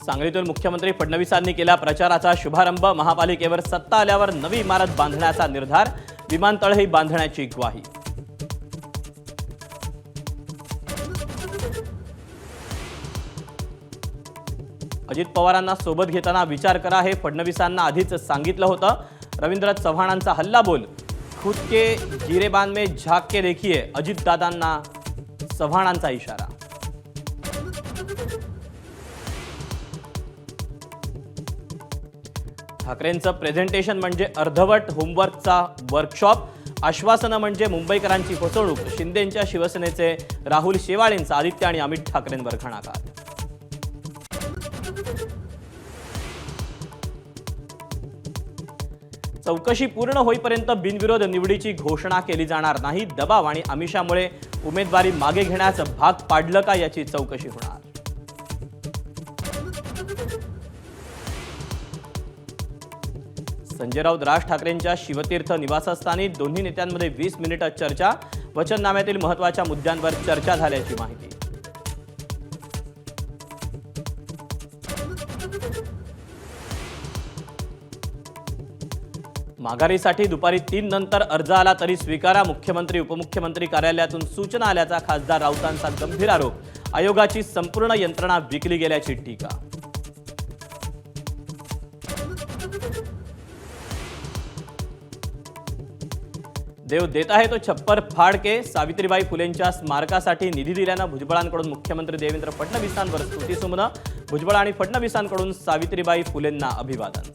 सांगलीतून मुख्यमंत्री फडणवीसांनी केला प्रचाराचा शुभारंभ। महापालिकेवर सत्ता आल्यावर नवी इमारत बांधण्याचा निर्धार, विमानतळही बांधण्याची ग्वाही। अजित पवारांना सोबत घेताना विचार करा, हे फडणवीसांना आधीच सांगितलं होतं। रवींद्र चव्हाणांचा हल्ला बोल, खुद के गिरेबान में झांक के देखिए, अजित दादांना चव्हाणांचा इशारा। ठाकरेंचं प्रेझेंटेशन म्हणजे अर्धवट होमवर्कचा वर्कशॉप, आश्वासनं म्हणजे मुंबईकरांची फसवणूक। शिंदेंच्या शिवसेनेचे राहुल शेवाळेंचा आदित्य आणि अमित ठाकरेंवर घणाघात। चौकशी पूर्ण होईपर्यंत बिनविरोध निवडीची घोषणा केली जाणार नाही। दबाव आणि आमिषामुळे उमेदवारी मागे घेण्यास भाग पाडलं का, याची चौकशी होणार। संजय राऊत राज ठाकरेंच्या शिवतीर्थ निवासस्थानी दोन्ही नेत्यांमध्ये 20 मिनिटं चर्चा। वचननाम्यातील महत्त्वाच्या मुद्द्यांवर चर्चा झाल्याची माहिती। माघारीसाठी दुपारी 3 नंतर अर्ज आला तरी स्वीकारा, मुख्यमंत्री उपमुख्यमंत्री कार्यालयातून सूचना आल्याचा खासदार राऊतांचा गंभीर आरोप। आयोगाची संपूर्ण यंत्रणा विकली गेल्याची टीका। देव देता है तो छप्पर फाड़ के, सावित्रीबाई फुलेंच्या स्मारकासाठी निधी दिल्यानं भुजबळांकडून मुख्यमंत्री देवेंद्र फडणवीसांवर स्तुतीसुमनं। भुजबळ आणि फडणवीसांकडून सावित्रीबाई फुलेंना अभिवादन।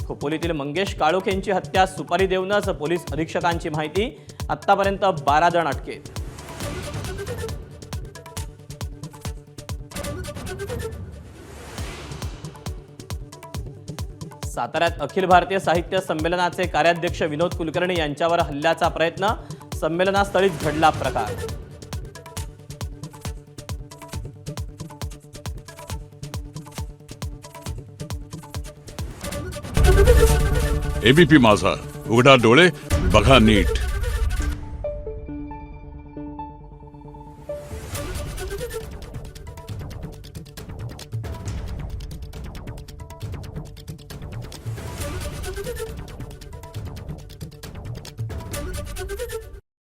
खोपोलीतील मंगेश काळोख यांची हत्या सुपारी देऊनच, पोलीस अधीक्षकांची माहिती। आतापर्यंत 12 जण अटकेत। साताऱ्यात अखिल भारतीय साहित्य संमेलनाचे कार्याध्यक्ष विनोद कुलकर्णी यांच्यावर हल्ल्याचा प्रयत्न, संमेलनास्थळीच घडला प्रकार। एबीपी माझा, उघडा डोळे बघा नीट।